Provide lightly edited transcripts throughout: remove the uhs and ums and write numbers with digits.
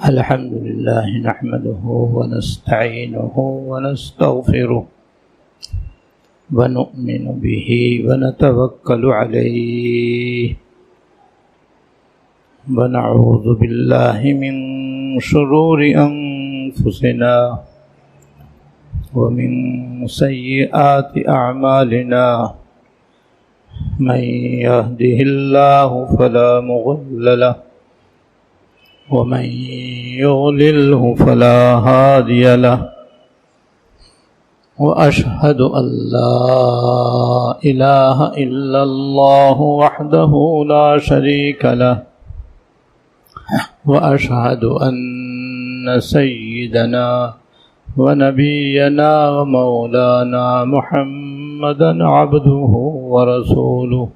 الحمد لله نحمده ونستعينه ونستغفره ونؤمن به ونتوكل عليه ونعوذ بالله من شرور أنفسنا ومن سيئات أعمالنا من يهده الله فلا مضل له ومن يضلله فلا هادي له وأشهد أن لا إله إلا الله وحده لا شريك له وأشهد أن سيدنا ونبينا ومولانا محمدا عبده ورسوله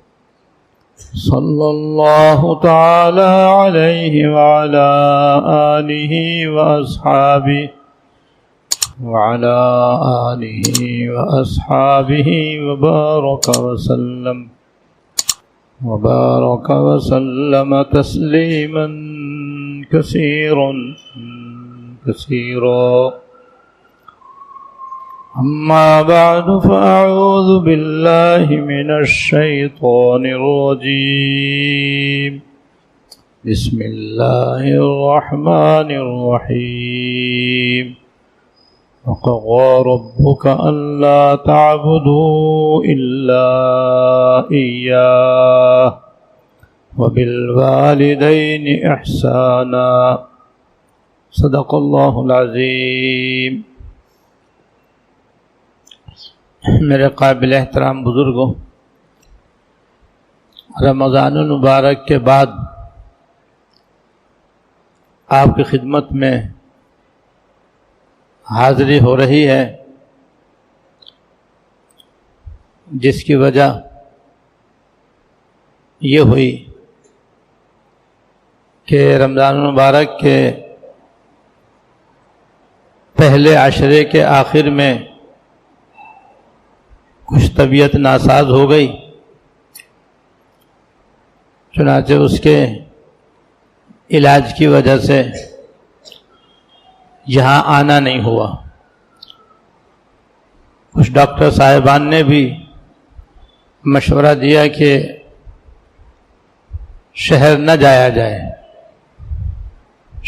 صلى الله تعالى عليه وعلى آله وأصحابه وبارك وسلم تسليما كثيرا أما بعد فأعوذ بالله من الشيطان الرجيم بسم الله الرحمن الرحيم وقضى ربك ألا تعبدوا إلا إياه وبالوالدين إحسانا صدق الله العظيم. میرے قابل احترام بزرگوں، رمضان المبارک کے بعد آپ کی خدمت میں حاضری ہو رہی ہے، جس کی وجہ یہ ہوئی کہ رمضان المبارک کے پہلے عشرے کے آخر میں کچھ طبیعت ناساز ہو گئی، چنانچہ اس کے علاج کی وجہ سے یہاں آنا نہیں ہوا. کچھ ڈاکٹر صاحبان نے بھی مشورہ دیا کہ شہر نہ جایا جائے،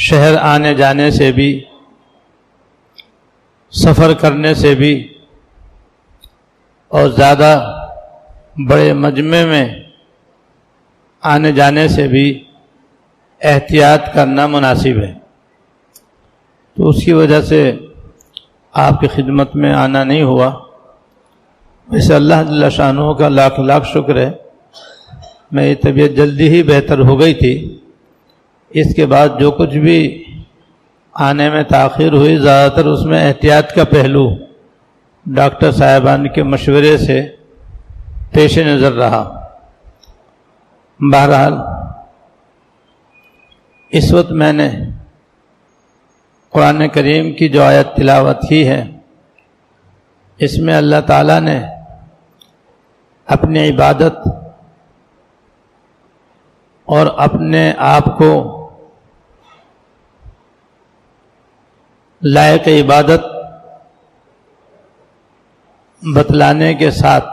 شہر آنے جانے سے بھی، سفر کرنے سے بھی اور زیادہ بڑے مجمع میں آنے جانے سے بھی احتیاط کرنا مناسب ہے. تو اس کی وجہ سے آپ کی خدمت میں آنا نہیں ہوا. ویسے اللہ جل شانہ کا لاکھ لاکھ شکر ہے، میری طبیعت جلدی ہی بہتر ہو گئی تھی. اس کے بعد جو کچھ بھی آنے میں تاخیر ہوئی، زیادہ تر اس میں احتیاط کا پہلو ڈاکٹر صاحبان کے مشورے سے پیش نظر رہا. بہرحال اس وقت میں نے قرآن کریم کی جو آیت تلاوت کی ہے، اس میں اللہ تعالیٰ نے اپنی عبادت اور اپنے آپ کو لائق عبادت بتلانے کے ساتھ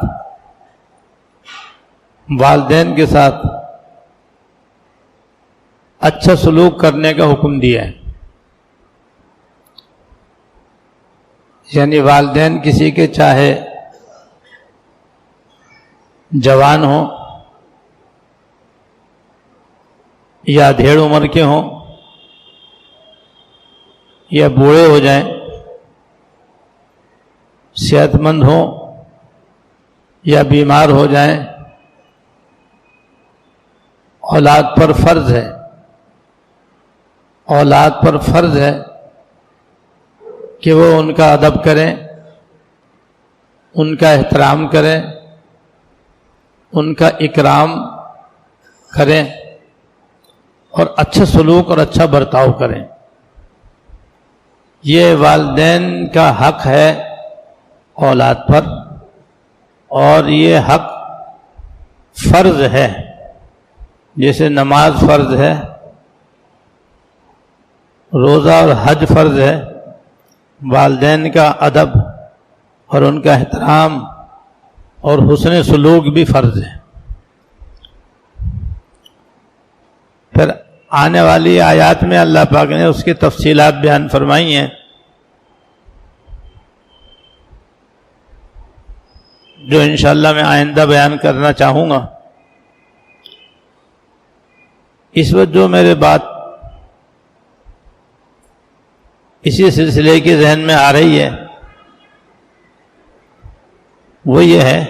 والدین کے ساتھ اچھا سلوک کرنے کا حکم دیا ہے. یعنی والدین کسی کے چاہے جوان ہوں یا ڈھیڑ عمر کے ہوں یا بوڑھے ہو جائیں، صحت مند ہوں یا بیمار ہو جائیں، اولاد پر فرض ہے کہ وہ ان کا ادب کریں، ان کا احترام کریں، ان کا اکرام کریں اور اچھا سلوک اور اچھا برتاؤ کریں. یہ والدین کا حق ہے اولاد پر، اور یہ حق فرض ہے. جیسے نماز فرض ہے، روزہ اور حج فرض ہے، والدین کا ادب اور ان کا احترام اور حسن سلوک بھی فرض ہے۔ پھر آنے والی آیات میں اللہ پاک نے اس کی تفصیلات بیان فرمائی ہیں، جو انشاءاللہ میں آئندہ بیان کرنا چاہوں گا۔ اس وقت جو میرے بات اسی سلسلے کے ذہن میں آ رہی ہے وہ یہ ہے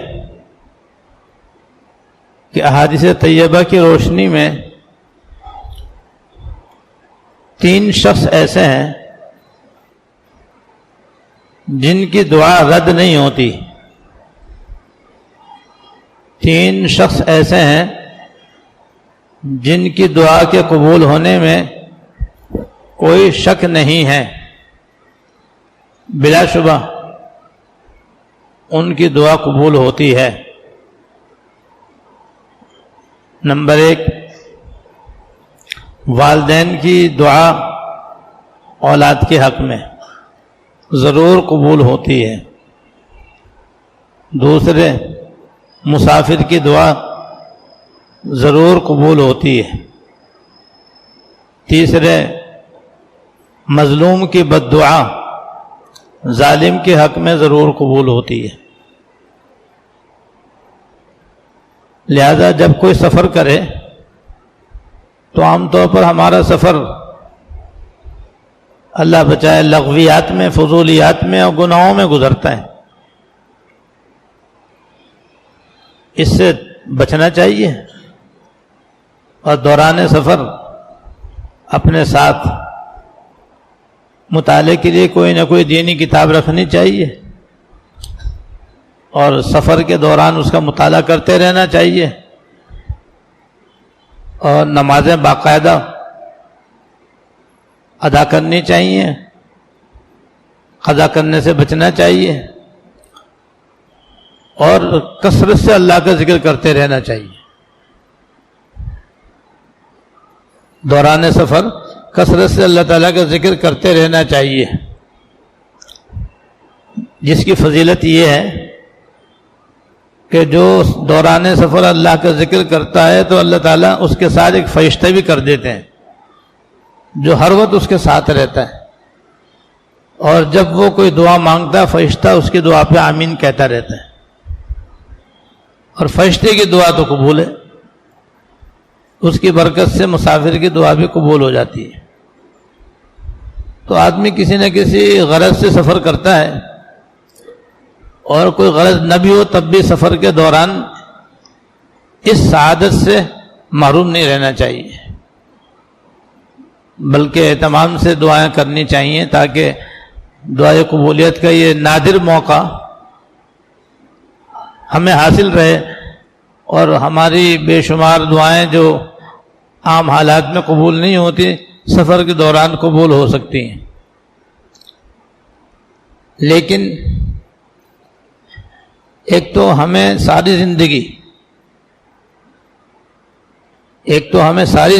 کہ احادیث طیبہ کی روشنی میں 3 شخص ایسے ہیں جن کی دعا رد نہیں ہوتی۔ 3 شخص ایسے ہیں جن کی دعا کے قبول ہونے میں کوئی شک نہیں ہے، بلا شبہ ان کی دعا قبول ہوتی ہے۔ نمبر 1، والدین کی دعا اولاد کے حق میں ضرور قبول ہوتی ہے۔ دوسرے، مسافر کی دعا ضرور قبول ہوتی ہے۔ تیسرے، مظلوم کی بد دعا ظالم کے حق میں ضرور قبول ہوتی ہے۔ لہذا جب کوئی سفر کرے تو عام طور پر ہمارا سفر اللہ بچائے لغویات میں، فضولیات میں اور گناہوں میں گزرتا ہے۔ اس سے بچنا چاہیے اور دوران سفر اپنے ساتھ مطالعے کے لیے کوئی نہ کوئی دینی کتاب رکھنی چاہیے اور سفر کے دوران اس کا مطالعہ کرتے رہنا چاہیے، اور نمازیں باقاعدہ ادا کرنی چاہیے، قضا کرنے سے بچنا چاہیے، اور کثرت سے اللہ کا ذکر کرتے رہنا چاہیے۔ دوران سفر کثرت سے اللہ تعالیٰ کا ذکر کرتے رہنا چاہیے، جس کی فضیلت یہ ہے کہ جو دوران سفر اللہ کا ذکر کرتا ہے تو اللہ تعالیٰ اس کے ساتھ ایک فرشتہ بھی کر دیتے ہیں جو ہر وقت اس کے ساتھ رہتا ہے، اور جب وہ کوئی دعا مانگتا ہے فرشتہ اس کی دعا پہ آمین کہتا رہتا ہے، اور فرشتے کی دعا تو قبول ہے، اس کی برکت سے مسافر کی دعا بھی قبول ہو جاتی ہے۔ تو آدمی کسی نہ کسی غرض سے سفر کرتا ہے، اور کوئی غرض نہ بھی ہو تب بھی سفر کے دوران اس سعادت سے محروم نہیں رہنا چاہیے، بلکہ اہتمام سے دعائیں کرنی چاہیے تاکہ دعائے قبولیت کا یہ نادر موقع ہمیں حاصل رہے، اور ہماری بے شمار دعائیں جو عام حالات میں قبول نہیں ہوتی سفر کے دوران قبول ہو سکتی ہیں۔ لیکن ایک تو ہمیں ساری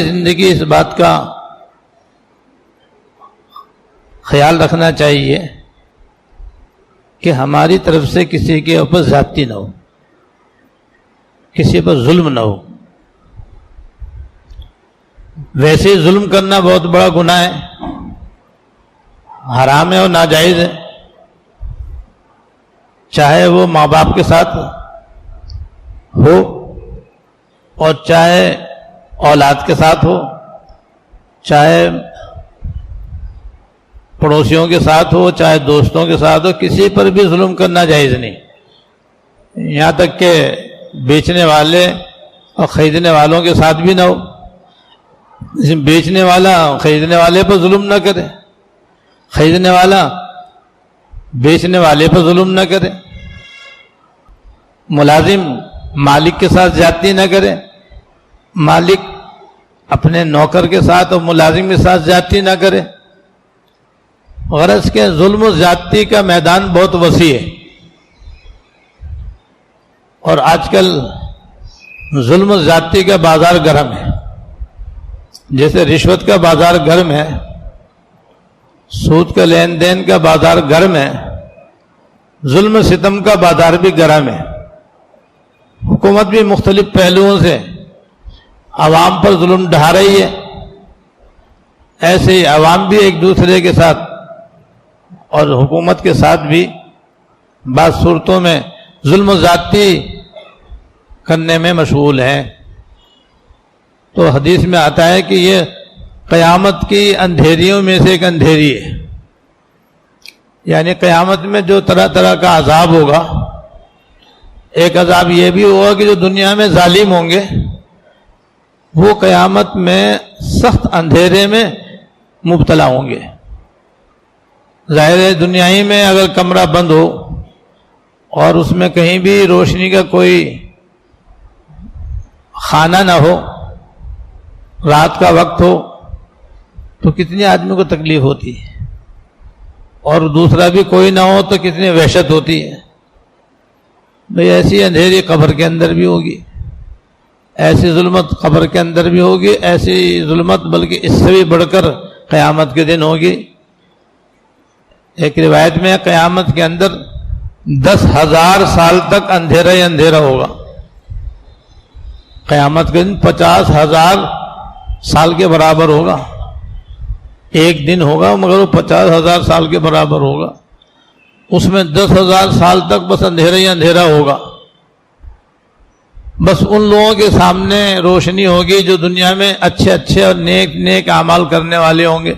زندگی اس بات کا خیال رکھنا چاہیے کہ ہماری طرف سے کسی کے اوپر زیادتی نہ ہو، کسی پر ظلم نہ ہو۔ ویسے ہی ظلم کرنا بہت بڑا گناہ ہے، حرام ہے اور ناجائز ہے، چاہے وہ ماں باپ کے ساتھ ہو اور چاہے اولاد کے ساتھ ہو، چاہے پڑوسیوں کے ساتھ ہو، چاہے دوستوں کے ساتھ ہو، کسی پر بھی ظلم کرنا جائز نہیں، یہاں تک کہ بیچنے والے اور خریدنے والوں کے ساتھ بھی نہ ہو۔ بیچنے والا خریدنے والے پر ظلم نہ کرے، خریدنے والا بیچنے والے پر ظلم نہ کرے، ملازم مالک کے ساتھ زیادتی نہ کرے، مالک اپنے نوکر کے ساتھ اور ملازم کے ساتھ زیادتی نہ کرے۔ غرض کے ظلم و زیادتی کا میدان بہت وسیع ہے، اور آج کل ظلم و زیادتی کا بازار گرم ہے، جیسے رشوت کا بازار گرم ہے سود کا لین دین کا بازار گرم ہے، ظلم ستم کا بازار بھی گرم ہے۔ حکومت بھی مختلف پہلوؤں سے عوام پر ظلم ڈھا رہی ہے، ایسے ہی عوام بھی ایک دوسرے کے ساتھ اور حکومت کے ساتھ بھی بعض صورتوں میں ظلم و زیادتی کرنے میں مشغول ہیں۔ تو حدیث میں آتا ہے کہ یہ قیامت کی اندھیریوں میں سے ایک اندھیری ہے، یعنی قیامت میں جو طرح طرح کا عذاب ہوگا، ایک عذاب یہ بھی ہوگا کہ جو دنیا میں ظالم ہوں گے وہ قیامت میں سخت اندھیرے میں مبتلا ہوں گے۔ ظاہر ہے دنیائی میں اگر کمرہ بند ہو اور اس میں کہیں بھی روشنی کا کوئی خانہ نہ ہو، رات کا وقت ہو، تو کتنی آدمی کو تکلیف ہوتی ہے، اور دوسرا بھی کوئی نہ ہو تو کتنی وحشت ہوتی ہے۔ بھئی ایسی اندھیری قبر کے اندر بھی ہوگی، ایسی ظلمت قبر کے اندر بھی ہوگی، ایسی ظلمت بلکہ اس سے بھی بڑھ کر قیامت کے دن ہوگی۔ ایک روایت میں قیامت کے اندر 10,000 سال تک اندھیرا ہی اندھیرا ہوگا۔ قیامت کے دن 50,000 سال کے برابر ہوگا، ایک دن ہوگا مگر وہ 50,000 سال کے برابر ہوگا۔ اس میں 10,000 سال تک بس اندھیرا ہی اندھیرا ہوگا۔ بس ان لوگوں کے سامنے روشنی ہوگی جو دنیا میں اچھے اچھے اور نیک اعمال کرنے والے ہوں گے۔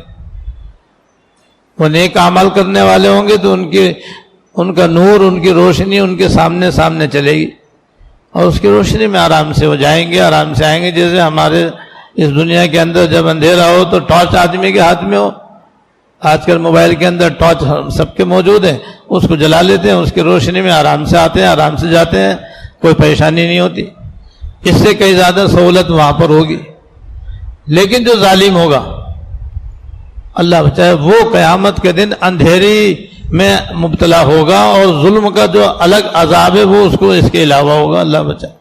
وہ نیک اعمال کرنے والے ہوں گے تو ان کا نور، ان کی روشنی ان کے سامنے چلے گی، اور اس کی روشنی میں آرام سے وہ جائیں گے، آرام سے آئیں گے۔ جیسے ہمارے اس دنیا کے اندر جب اندھیرا ہو تو ٹارچ آدمی کے ہاتھ میں ہو، آج کل موبائل کے اندر ٹارچ سب کے موجود ہیں، اس کو جلا لیتے ہیں، اس کی روشنی میں آرام سے آتے ہیں، آرام سے جاتے ہیں، کوئی پریشانی نہیں ہوتی۔ اس سے کئی زیادہ سہولت وہاں پر ہوگی۔ لیکن جو ظالم ہوگا، اللہ بچائے، وہ قیامت کے دن اندھیری میں مبتلا ہوگا، اور ظلم کا جو الگ عذاب ہے وہ اس کو اس کے علاوہ ہوگا، اللہ بچائے۔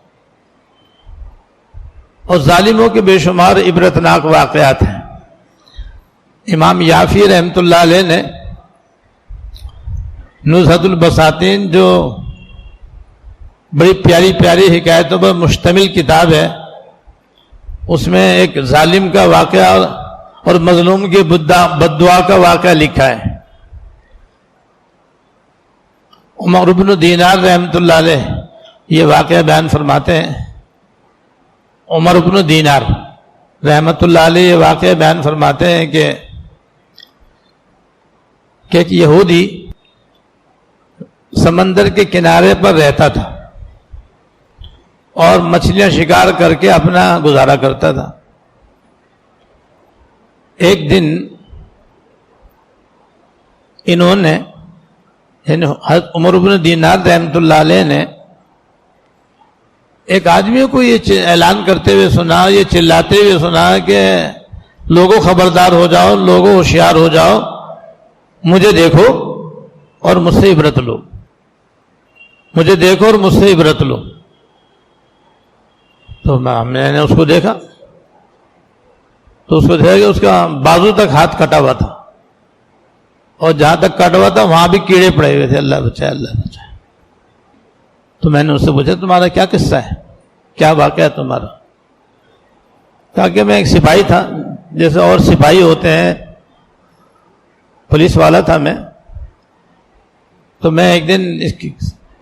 اور ظالموں کے بے شمار عبرتناک واقعات ہیں۔ امام یافی رحمۃ اللہ علیہ نے نزہۃ البساطین، جو بڑی پیاری پیاری حکایتوں پر مشتمل کتاب ہے، اس میں ایک ظالم کا واقعہ اور مظلوم کی بددعا کا واقعہ لکھا ہے۔ عمر بن دینار رحمۃ اللہ علیہ یہ واقعہ بیان فرماتے ہیں۔ عمر بن دینار رحمۃ اللہ علیہ یہ واقعہ بیان فرماتے ہیں کہ ایک یہودی سمندر کے کنارے پر رہتا تھا اور مچھلیاں شکار کر کے اپنا گزارا کرتا تھا۔ ایک دن انہوں نے، حضرت عمر بن دینار رحمۃ اللہ علیہ نے ایک آدمی کو یہ اعلان کرتے ہوئے سنا، یہ چلاتے ہوئے سنا کہ لوگوں خبردار ہو جاؤ، لوگوں ہوشیار ہو جاؤ، مجھے دیکھو اور مجھ سے عبرت لو، مجھے دیکھو اور مجھ سے عبرت لو۔ تو میں نے اس کو دیکھا تو اس کو دیکھا کہ اس کا بازو تک ہاتھ کٹا ہوا تھا، اور جہاں تک کٹا ہوا تھا وہاں بھی کیڑے پڑے ہوئے تھے، اللہ بچائے اللہ بچائے۔ تو میں نے اس سے پوچھا تمہارا کیا قصہ ہے، کیا واقعہ ہے تمہارا؟ کہا کہ میں ایک سپاہی تھا، جیسے اور سپاہی ہوتے ہیں، پولیس والا تھا میں۔ تو میں ایک دن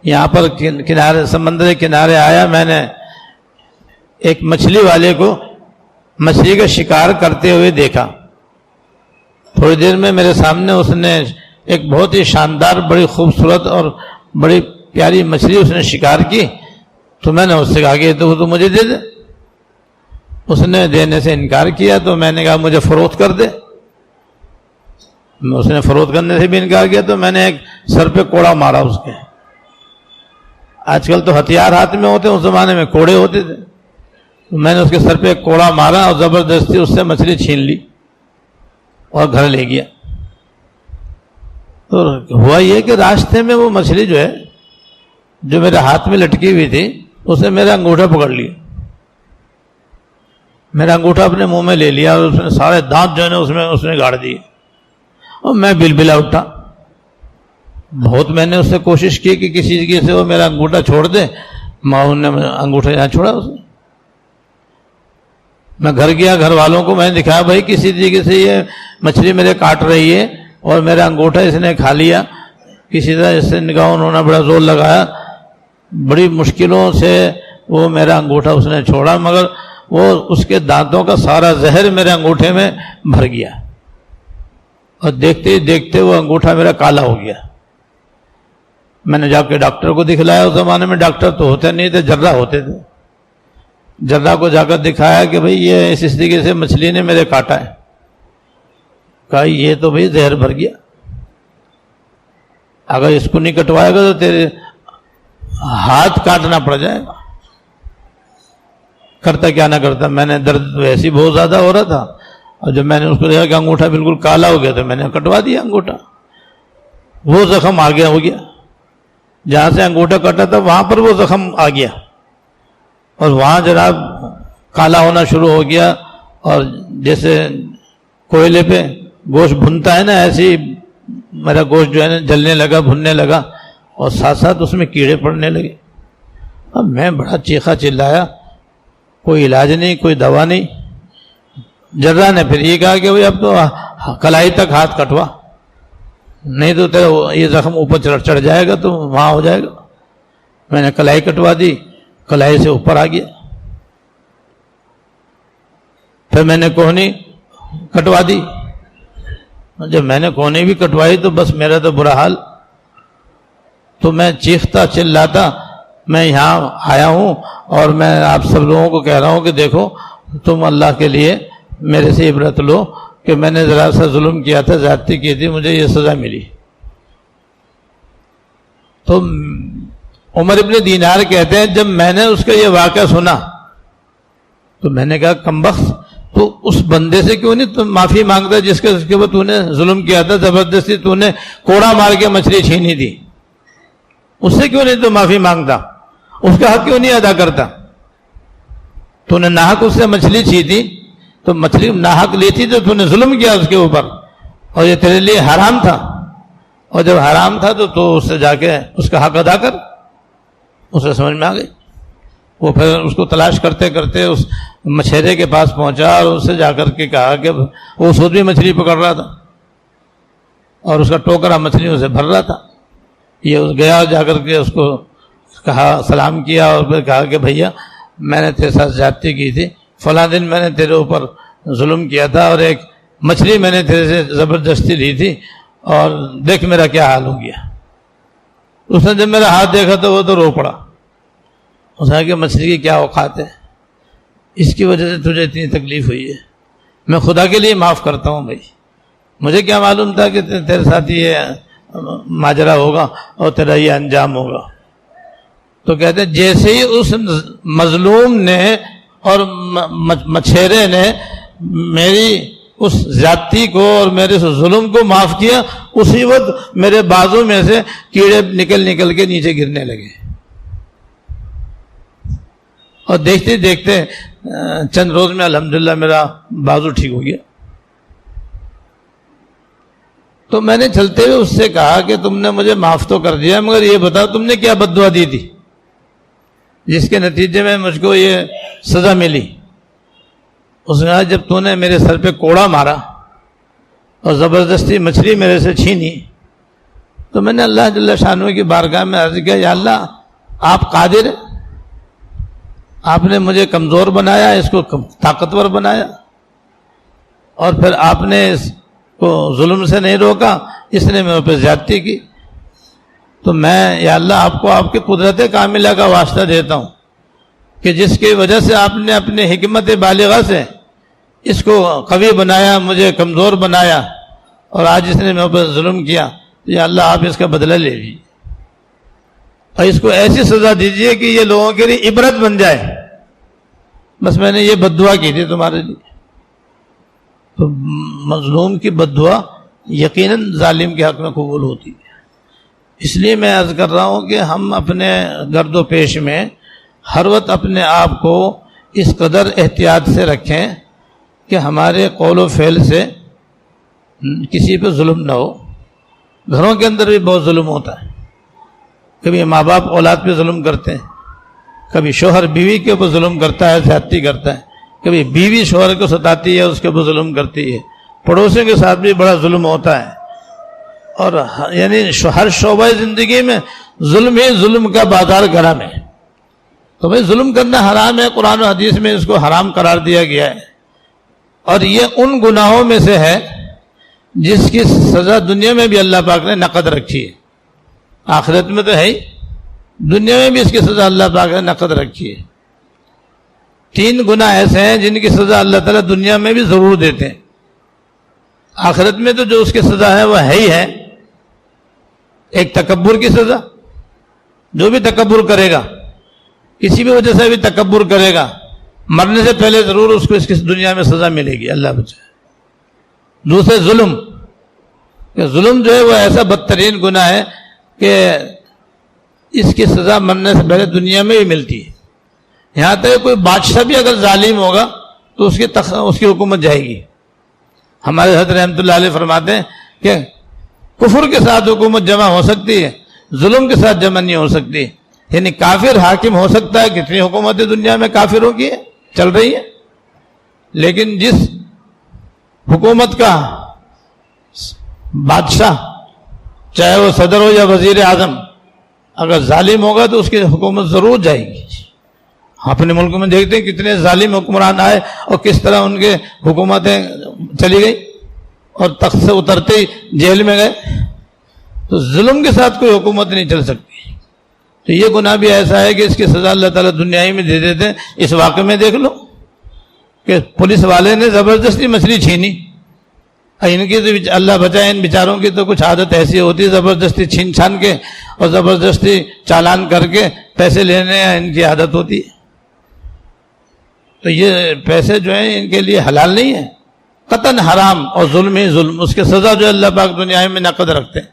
یہاں پر کنارے، سمندر کے کنارے آیا، میں نے ایک مچھلی والے کو مچھلی کا شکار کرتے ہوئے دیکھا۔ تھوڑی دیر میں میرے سامنے اس نے ایک بہت ہی شاندار، بڑی خوبصورت اور بڑی پیاری مچھلی اس نے شکار کی۔ تو میں نے اس سے کہا کہ تو مجھے دے دے۔ اس نے دینے سے انکار کیا، تو میں نے کہا مجھے فروخت کر دے۔ اس نے فروخت کرنے سے بھی انکار کیا، تو میں نے ایک سر پہ کوڑا مارا اس کے۔ آج کل تو ہتھیار ہاتھ میں ہوتے ہیں، اس زمانے میں کوڑے ہوتے تھے۔ تو میں نے اس کے سر پہ ایک کوڑا مارا اور زبردستی اس سے مچھلی چھین لی اور گھر لے گیا۔ تو ہوا یہ کہ راستے میں وہ مچھلی جو ہے، جو میرے ہاتھ میں لٹکی ہوئی تھی، اس نے میرا انگوٹھا پکڑ لیا، میرا انگوٹھا اپنے منہ میں لے لیا، اور اس نے سارے دانت جو ہے نا اس میں گاڑ دیے، اور میں بلبلا اٹھا. بہت میں نے اس سے کوشش کی کہ کسی طریقے سے وہ میرا انگوٹھا چھوڑ دے. ماؤن نے انگوٹھا یہاں چھوڑا اسے. میں گھر گیا, گھر والوں کو میں نے دکھایا, بھائی کسی طریقے سے یہ مچھلی میرے کاٹ رہی ہے اور میرا انگوٹھا اس نے کھا لیا. کسی طرح اس سے نگاہ انہوں نے بڑا زور لگایا, بڑی مشکلوں سے وہ میرا انگوٹھا اس نے چھوڑا, مگر وہ اس کے دانتوں کا سارا زہر میرے انگوٹھے میں بھر گیا اور دیکھتے ہی دیکھتے وہ انگوٹھا میرا کالا ہو گیا. میں نے جا کے ڈاکٹر کو دکھلایا. اس زمانے میں ڈاکٹر تو ہوتے نہیں تھے, جراح ہوتے تھے. جراح کو جا کر دکھایا کہ بھئی یہ اس طریقے سے مچھلی نے میرے کاٹا ہے. کہا یہ تو بھئی زہر بھر گیا, اگر اس کو نہیں کٹوائے گا تو تیرے ہاتھ کاٹنا پڑ جائے گا. کرتا کیا نہ کرتا, میں نے درد ویسے بہت زیادہ ہو رہا تھا, اور جب میں نے اس کو دیکھا کہ انگوٹھا بالکل کالا ہو گیا تو میں نے کٹوا دیا انگوٹھا. وہ زخم آگے ہو گیا, جہاں سے انگوٹھا کٹا تھا وہاں پر وہ زخم آ گیا اور وہاں جناب کالا ہونا شروع ہو گیا. اور جیسے کوئلے پہ گوشت بھنتا ہے نا, ایسے ہی میرا گوشت جو ہے نا جلنے لگا, بھننے لگا, اور ساتھ ساتھ اس میں کیڑے پڑنے لگے. اب میں بڑا چیخا چلایا, کوئی علاج نہیں, کوئی دوا نہیں. جراح نے پھر یہ کہا کہ بھئی اب تو کلائی تک ہاتھ کٹوا, نہیں تو تیرا یہ زخم اوپر چڑھ جائے گا تو وہاں ہو جائے گا. میں نے کلائی کٹوا دی, کلائی سے اوپر آ گیا. پھر میں نے کوہنی کٹوا دی. جب میں نے کوہنی بھی کٹوائی تو بس میرا تو برا حال. تو میں چیختا چلاتا میں یہاں آیا ہوں اور میں آپ سب لوگوں کو کہہ رہا ہوں کہ دیکھو تم اللہ کے لیے میرے سے عبرت لو کہ میں نے ذرا سا ظلم کیا تھا, زیادتی کی تھی, مجھے یہ سزا ملی. تو عمر ابن دینار کہتے ہیں جب میں نے اس کا یہ واقعہ سنا تو میں نے کہا کمبخت, تو اس بندے سے کیوں نہیں تم معافی مانگتا جس کے اوپر تو نے ظلم کیا تھا, زبردستی تو نے کوڑا مار کے مچھلی چھینی تھی, اس سے کیوں نہیں تو معافی مانگتا, اس کا حق کیوں نہیں ادا کرتا؟ تو نے ناحق اس سے مچھلی چھی تھی, تو مچھلی ناحق لی تھی تو نے ظلم کیا اس کے اوپر, اور یہ تیرے لیے حرام تھا, اور جب حرام تھا تو اس سے جا کے اس کا حق ادا کر. اسے سمجھ میں آ گئی. وہ پھر اس کو تلاش کرتے کرتے اس مچھیرے کے پاس پہنچا اور اس سے جا کر کے کہا کہ وہ خود بھی مچھلی پکڑ رہا تھا اور اس کا ٹوکرا مچھلی اسے بھر رہا تھا. یہ گیا, جا کر کے اس کو کہا, سلام کیا اور پھر کہا کہ بھیا میں نے تیرے ساتھ زیادتی کی تھی, فلاں دن میں نے تیرے اوپر ظلم کیا تھا اور ایک مچھلی میں نے تیرے سے زبردستی لی تھی, اور دیکھ میرا کیا حال ہو گیا. اس نے جب میرا ہاتھ دیکھا تو وہ تو رو پڑا. اس نے کہا کہ مچھلی کی کیا اوقات ہے, اس کی وجہ سے تجھے اتنی تکلیف ہوئی ہے, میں خدا کے لیے معاف کرتا ہوں بھائی, مجھے کیا معلوم تھا کہ تیرے ساتھ یہ ماجرا ہوگا اور تیرا یہ انجام ہوگا. تو کہتے ہیں جیسے ہی اس مظلوم نے اور مچھیرے نے میری اس زیادتی کو اور میرے اس ظلم کو معاف کیا, اسی وقت میرے بازو میں سے کیڑے نکل کے نیچے گرنے لگے, اور دیکھتے دیکھتے چند روز میں الحمدللہ میرا بازو ٹھیک ہو گیا. تو میں نے چلتے ہوئے اس سے کہا کہ تم نے مجھے معاف تو کر دیا, مگر یہ بتاؤ تم نے کیا بد دعا دی تھی جس کے نتیجے میں مجھ کو یہ سزا ملی؟ اس نے کہا جب تو نے میرے سر پہ کوڑا مارا اور زبردستی مچھلی میرے سے چھینی تو میں نے اللہ جل شانہ کی بارگاہ میں عرض کیا, یا اللہ آپ قادر ہیں, آپ نے مجھے کمزور بنایا, اس کو طاقتور بنایا, اور پھر آپ نے اس کو ظلم سے نہیں روکا, اس نے میرے پہ زیادتی کی. تو میں یا اللہ آپ کو آپ کی قدرت کاملہ کا واسطہ دیتا ہوں کہ جس کی وجہ سے آپ نے اپنے حکمت بالغہ سے اس کو قوی بنایا, مجھے کمزور بنایا, اور آج اس نے میرے پر ظلم کیا, تو یا اللہ آپ اس کا بدلہ لے لیجیے اور اس کو ایسی سزا دیجیے کہ یہ لوگوں کے لیے عبرت بن جائے. بس میں نے یہ بد دعا کی تھی تمہارے لیے. تو مظلوم کی بد دعا یقیناً ظالم کے حق میں قبول ہوتی ہے. اس لیے میں عرض کر رہا ہوں کہ ہم اپنے گرد و پیش میں ہر وقت اپنے آپ کو اس قدر احتیاط سے رکھیں کہ ہمارے قول و فعل سے کسی پہ ظلم نہ ہو. گھروں کے اندر بھی بہت ظلم ہوتا ہے. کبھی ماں باپ اولاد پہ ظلم کرتے ہیں, کبھی شوہر بیوی کے اوپر ظلم کرتا ہے, زیادتی کرتا ہے, کبھی بیوی شوہر کو ستاتی ہے, اس کے اوپر ظلم کرتی ہے. پڑوسیوں کے ساتھ بھی بڑا ظلم ہوتا ہے. اور یعنی ہر شعبہ زندگی میں ظلم ہی ظلم کا بازار گرم ہے. تو بھائی ظلم کرنا حرام ہے, قرآن و حدیث میں اس کو حرام قرار دیا گیا ہے. اور یہ ان گناہوں میں سے ہے جس کی سزا دنیا میں بھی اللہ پاک نے نقد رکھی ہے. آخرت میں تو ہے ہی, دنیا میں بھی اس کی سزا اللہ پاک نے نقد رکھی ہے. 3 گناہ ایسے ہیں جن کی سزا اللہ تعالیٰ دنیا میں بھی ضرور دیتے ہیں. آخرت میں تو جو اس کی سزا ہے وہ ہے ہی ہے. ایک تکبر کی سزا, جو بھی تکبر کرے گا, کسی بھی وجہ سے بھی تکبر کرے گا, مرنے سے پہلے ضرور اس کو اس کی دنیا میں سزا ملے گی, اللہ بچائے. دوسرے ظلم, کہ ظلم جو ہے وہ ایسا بدترین گناہ ہے کہ اس کی سزا مرنے سے پہلے دنیا میں بھی ملتی ہے. یہاں تک کوئی بادشاہ بھی اگر ظالم ہوگا تو اس کی حکومت جائے گی. ہمارے حضرت رحمۃ اللہ علیہ فرماتے ہیں کہ کفر کے ساتھ حکومت جمع ہو سکتی ہے, ظلم کے ساتھ جمع نہیں ہو سکتی. یعنی کافر حاکم ہو سکتا ہے. کتنی حکومتیں دنیا میں کافروں کی ہے, چل رہی ہیں, لیکن جس حکومت کا بادشاہ, چاہے وہ صدر ہو یا وزیر اعظم, اگر ظالم ہوگا تو اس کی حکومت ضرور جائے گی. اپنے ملک میں دیکھتے ہیں کتنے ظالم حکمران آئے اور کس طرح ان کے حکومتیں چلی گئی اور تخت سے اترتے ہی جیل میں گئے. تو ظلم کے ساتھ کوئی حکومت نہیں چل سکتی. تو یہ گناہ بھی ایسا ہے کہ اس کی سزا اللہ تعالیٰ دنیا ہی میں دے دیتے ہیں. اس واقعے میں دیکھ لو کہ پولیس والے نے زبردستی مچھلی چھینی. ان کی تو اللہ بچائے, ان بیچاروں کی تو کچھ عادت ایسی ہوتی ہے, زبردستی چھین چھان کے اور زبردستی چالان کر کے پیسے لینے ان کی عادت ہوتی ہے. تو یہ پیسے جو ہیں ان کے لیے حلال نہیں ہے, قطعاً حرام اور ظلم ہی ظلم. اس کی سزا جو اللہ پاک دنیا میں نقد رکھتے ہیں.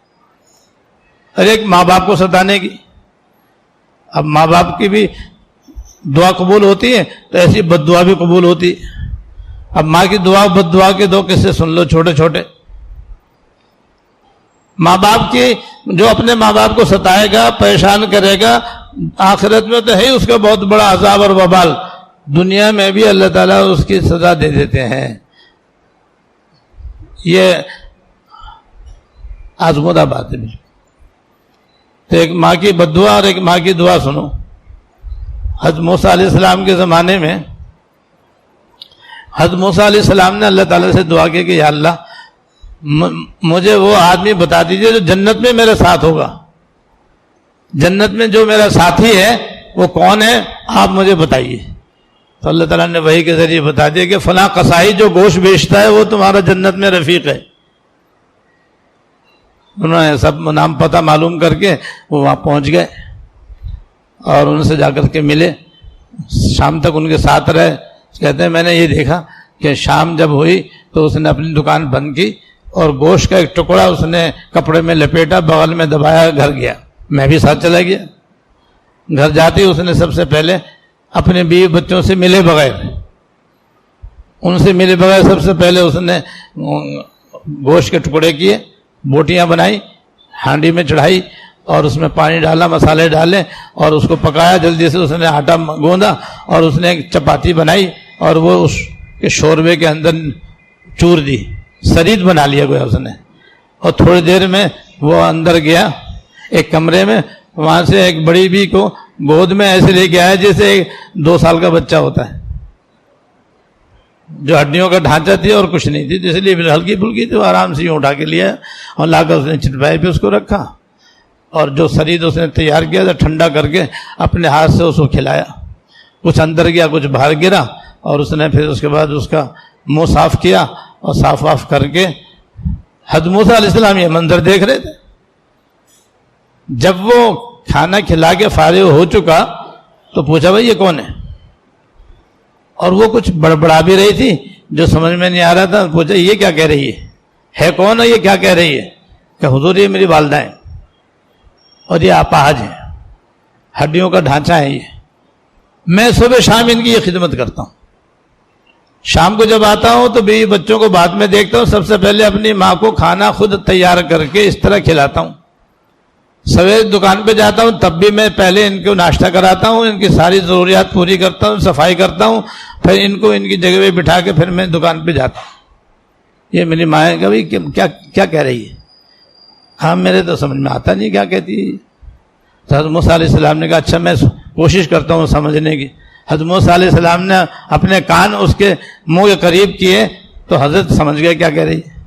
اور ایک ماں باپ کو ستانے کی, اب ماں باپ کی بھی دعا قبول ہوتی ہے تو ایسی بد دعا بھی قبول ہوتی ہے. اب ماں کی دعا بد دعا کے 2 قصے سن لو چھوٹے چھوٹے. ماں باپ کی, جو اپنے ماں باپ کو ستائے گا, پریشان کرے گا, آخرت میں تو ہے ہی اس کا بہت بڑا عذاب اور وبال, دنیا میں بھی اللہ تعالیٰ اس کی سزا دے دیتے ہیں. یہ آزمودہ بات ہے. تو ایک ماں کی بد دعا اور ایک ماں کی دعا سنو. حضرت موسیٰ علیہ السلام کے زمانے میں حضرت موسیٰ علیہ السلام نے اللہ تعالیٰ سے دعا کی کہ یا اللہ مجھے وہ آدمی بتا دیجئے جو جنت میں میرے ساتھ ہوگا. جنت میں جو میرا ساتھی ہے وہ کون ہے, آپ مجھے بتائیے. تو اللہ تعالیٰ نے وحی کے ذریعے بتا دیا کہ فلاں قصائی جو گوشت بیچتا ہے وہ تمہارا جنت میں رفیق ہے. انہوں نے سب نام پتہ معلوم کر کے وہ وہاں پہنچ گئے اور ان سے جا کر کے ملے. شام تک ان کے ساتھ رہے. کہتے ہیں میں نے یہ دیکھا کہ شام جب ہوئی تو اس نے اپنی دکان بند کی اور گوشت کا ایک ٹکڑا اس نے کپڑے میں لپیٹا, بغل میں دبایا, گھر گیا. میں بھی ساتھ چلا گیا. گھر جاتے اس نے سب سے پہلے اپنے بیوی بچوں سے ملے بغیر, ان سے ملے بغیر سب سے پہلے اس نے گوشت کے ٹکڑے کیے, بوٹیاں بنائی, ہانڈی میں چڑھائی اور اس میں پانی ڈالا, مسالے ڈالے اور اس کو پکایا. جلدی سے اس نے آٹا گوندا اور اس نے ایک چپاتی بنائی اور وہ اس کے شوربے کے اندر چور دی, سرید بنا لیا گیا اس نے. اور تھوڑی دیر میں وہ اندر گیا ایک کمرے میں, وہاں سے ایک بڑی بی کو گود میں ایسے لے کے آیا جیسے 2 سال کا بچہ ہوتا ہے, جو ہڈیوں کا ڈھانچہ تھی اور کچھ نہیں تھی, اس لیے ہلکی پھلکی تھی. وہ آرام سے یوں اٹھا کے لیا اور لا کر اس نے چٹپائی پہ اس کو رکھا اور جو سرید اس نے تیار کیا تھا ٹھنڈا کر کے اپنے ہاتھ سے اس کو کھلایا. کچھ اندر گیا, کچھ باہر گرا, اور اس نے پھر اس کے بعد اس کا منہ صاف کیا اور صاف واف کر کے. حضرت موسیٰ علیہ السلام یہ منظر دیکھ رہے تھے. جب وہ کھانا کھلا کے فارغ ہو چکا تو پوچھا بھائی یہ کون ہے, اور وہ کچھ بڑبڑا بھی رہی تھی جو سمجھ میں نہیں آ رہا تھا. پوچھا یہ کیا کہہ رہی ہے کون ہے, یہ کیا کہہ رہی ہے؟ کہ حضور یہ میری والدہ ہیں اور یہ اپاہج ہیں, ہڈیوں کا ڈھانچہ ہے, یہ میں صبح شام ان کی یہ خدمت کرتا ہوں. شام کو جب آتا ہوں تو بیوی بچوں کو بعد میں دیکھتا ہوں، سب سے پہلے اپنی ماں کو کھانا خود تیار کر کے اس طرح کھلاتا ہوں۔ سویرے دکان پہ جاتا ہوں تب بھی میں پہلے ان کو ناشتہ کراتا ہوں، ان کی ساری ضروریات پوری کرتا ہوں، صفائی کرتا ہوں، پھر ان کو ان کی جگہ پہ بٹھا کے پھر میں دکان پہ جاتا ہوں۔ یہ میری ماں ہے کہ بھائی کیا کہہ رہی ہے؟ ہاں میرے تو سمجھ میں آتا نہیں کیا کہتی ہے۔ تو حضرت موسیٰ علیہ السلام نے کہا اچھا میں کوشش کرتا ہوں سمجھنے کی۔ حضرت موسیٰ علیہ السلام نے اپنے کان اس کے منہ کے قریب کیے تو حضرت سمجھ گئے کیا کہہ رہی ہے۔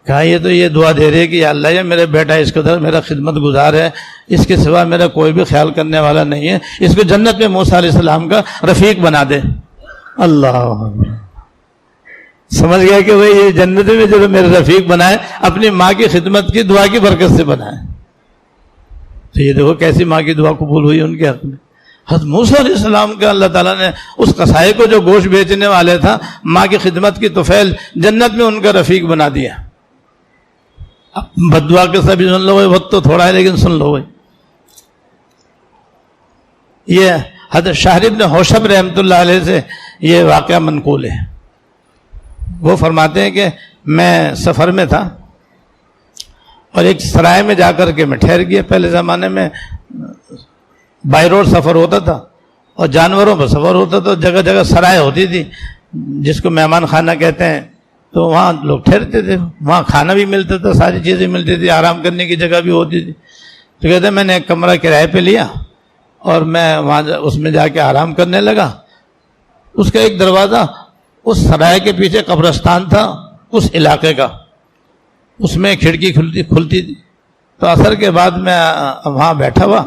کہا یہ تو یہ دعا دے رہی ہے کہ یا اللہ یہ میرے بیٹا اس قدر میرا خدمت گزار ہے، اس کے سوا میرا کوئی بھی خیال کرنے والا نہیں ہے، اس کو جنت میں موسیٰ علیہ السلام کا رفیق بنا دے۔ اللہ سمجھ گیا کہ بھئی یہ جنت میں جو میرے رفیق بنائے اپنی ماں کی خدمت کی دعا کی برکت سے بنائے۔ تو یہ دیکھو کیسی ماں کی دعا قبول ہوئی ان کے حق میں۔ حضرت موسیٰ علیہ السلام کا اللہ تعالیٰ نے اس قصائی کو جو گوشت بیچنے والے تھا ماں کی خدمت کی طفیل جنت میں ان کا رفیق بنا دیا۔ اب بد دعا کے سبھی سن لو بھائی، وقت تو تھوڑا ہے لیکن سن لو بھائی۔ یہ حضرت شاہر بن حوشب رحمۃ اللہ علیہ سے یہ واقعہ منقول ہے۔ وہ فرماتے ہیں کہ میں سفر میں تھا اور ایک سرائے میں جا کر کے میں ٹھہر گیا۔ پہلے زمانے میں بائی روڈ سفر ہوتا تھا اور جانوروں پر سفر ہوتا تھا، جگہ جگہ سرائے ہوتی تھی جس کو مہمان خانہ کہتے ہیں، تو وہاں لوگ ٹھہرتے تھے، وہاں کھانا بھی ملتا تھا، ساری چیزیں ملتی تھی، آرام کرنے کی جگہ بھی ہوتی تھی۔ تو کہتے ہیں میں نے ایک کمرہ کرائے پہ لیا اور میں وہاں اس میں جا کے آرام کرنے لگا۔ اس کا ایک دروازہ اس سرائے کے پیچھے قبرستان تھا اس علاقے کا، اس میں کھڑکی کھلتی تھی۔ تو عصر کے بعد میں وہاں بیٹھا ہوا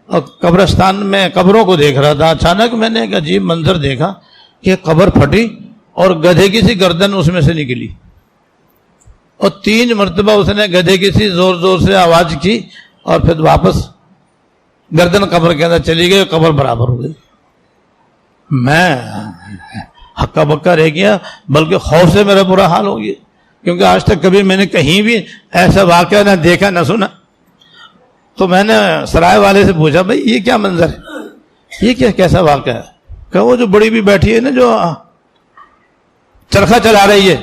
اور قبرستان میں قبروں کو دیکھ رہا تھا۔ اچانک میں نے ایک عجیب منظر دیکھا کہ قبر پھٹی اور گدھے کی سی گردن اس میں سے نکلی، اور 3 مرتبہ اس نے گدھے کی سی زور زور سے آواز کی اور پھر واپس گردن قبر کے اندر چلی گئی، قبر برابر ہو گئی۔ میں ہکا بکا رہ گیا، بلکہ خوف سے میرا برا حال ہو گیا، کیونکہ آج تک کبھی میں نے کہیں بھی ایسا واقعہ نہ دیکھا نہ سنا۔ تو میں نے سرائے والے سے پوچھا بھائی یہ کیا منظر ہے، یہ کیسا واقعہ ہے؟ کہ وہ جو بڑی بھی بیٹھی ہے نا جو چرخہ چلا رہی ہے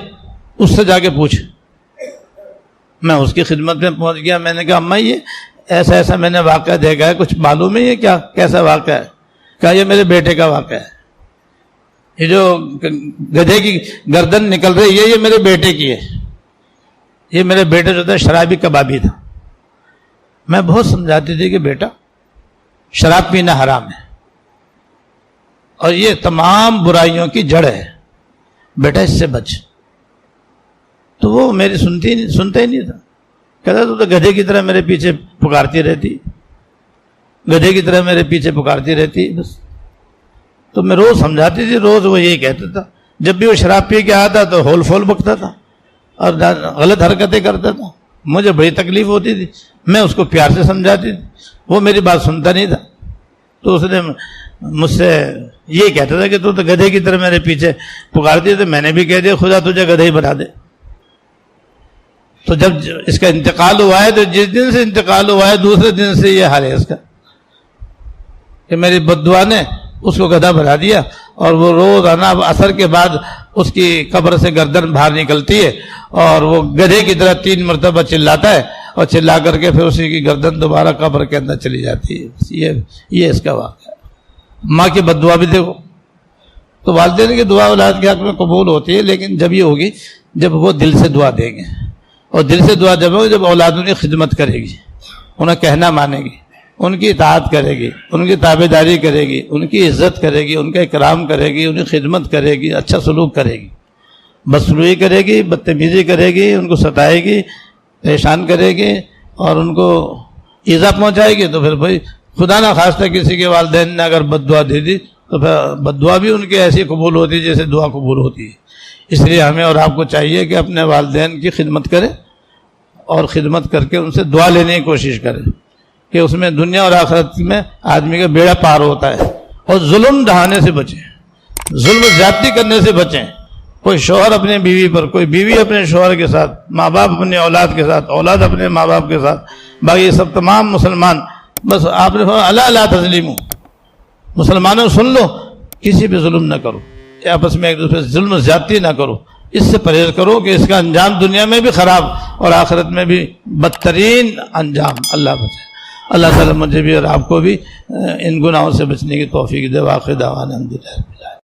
اس سے جا کے پوچھ۔ میں اس کی خدمت میں پہنچ گیا، میں نے کہا اماں یہ ایسا میں نے واقعہ دیکھا ہے، کچھ معلوم ہے یہ کیسا واقعہ ہے؟ کہا یہ میرے بیٹے کا واقعہ ہے، یہ جو گدھے کی گردن نکل رہی ہے یہ میرے بیٹے کی ہے۔ یہ میرے بیٹے جو تھا شرابی کبابی تھا۔ میں بہت سمجھاتی تھی کہ بیٹا شراب پینا حرام ہے اور یہ تمام برائیوں کی جڑ ہے، بیٹا اس سے بچ۔ تو وہ میری سنتا ہی نہیں تھا، کہتا تو گدھے کی طرح میرے پیچھے پکارتی رہتی، گدھے کی طرح میرے پیچھے پکارتی رہتی بس۔ تو میں روز سمجھاتی تھی، روز وہ یہی کہتا تھا۔ جب بھی وہ شراب پی کے آتا تو ہول فول بکتا تھا اور غلط حرکتیں کرتا تھا، مجھے بڑی تکلیف ہوتی تھی۔ میں اس کو پیار سے سمجھاتی تھی، وہ میری بات سنتا نہیں تھا۔ تو اس نے مجھ سے یہ کہتا تھا کہ تو گدھے کی طرح میرے پیچھے پکارتی، تو میں نے بھی کہہ دیا خدا تجھے گدھے ہی بنا دے۔ تو جب اس کا انتقال ہوا ہے، تو جس دن سے انتقال ہوا ہے دوسرے دن سے یہ حال ہے اس کا کہ میری بد دعا نے اس کو گدھا بنا دیا، اور وہ روزانہ عصر کے بعد اس کی قبر سے گردن باہر نکلتی ہے اور وہ گدھے کی طرح 3 مرتبہ چلاتا ہے اور چلا کر کے پھر اسی کی گردن دوبارہ قبر کے اندر چلی جاتی ہے۔ یہ اس کا واقعہ ہے۔ ماں کی بد دعا بھی دیکھو، تو والدین کی دعا اولاد کے حق میں قبول ہوتی ہے، لیکن جب یہ ہوگی جب وہ دل سے دعا دیں گے، اور دل سے دعا جب ہوگی جب اولادوں کی خدمت کرے گی، انہیں کہنا مانے گی، ان کی اطاعت کرے گی، ان کی تابعداری کرے گی، ان کی عزت کرے گی، ان کا اکرام کرے گی، ان کی خدمت کرے گی، اچھا سلوک کرے گی۔ بدسلوکی کرے گی، بدتمیزی کرے گی، ان کو ستائے گی، پریشان کرے گی اور ان کو ایذا پہنچائے گی، تو پھر بھائی خدا نہ خواستہ کسی کے والدین نے اگر بد دعا دے دی تو پھر بد دعا بھی ان کی ایسی قبول ہوتی ہے جیسے دعا قبول ہوتی ہے۔ اس لیے ہمیں اور آپ کو چاہیے کہ اپنے والدین کی خدمت کریں اور خدمت کر کے ان سے دعا لینے کی کوشش کریں، کہ اس میں دنیا اور آخرت میں آدمی کا بیڑا پار ہوتا ہے۔ اور ظلم ڈھانے سے بچیں، ظلم زیادتی کرنے سے بچیں۔ کوئی شوہر اپنے بیوی پر، کوئی بیوی اپنے شوہر کے ساتھ، ماں باپ اپنے اولاد کے ساتھ، اولاد اپنے ماں باپ کے ساتھ، باقی یہ سب تمام مسلمان، بس آپ نے فرمایا الا لا تظلموا، مسلمانوں سن لو کسی پہ ظلم نہ کرو، آپس میں ایک دوسرے سے ظلم و زیادتی نہ کرو، اس سے پرہیز کرو کہ اس کا انجام دنیا میں بھی خراب اور آخرت میں بھی بدترین انجام، اللہ بچائے۔ اللہ تعالیٰ مجھے بھی اور آپ کو بھی ان گناہوں سے بچنے کی توفیق دے۔ واخر دعوانا الحمدللہ۔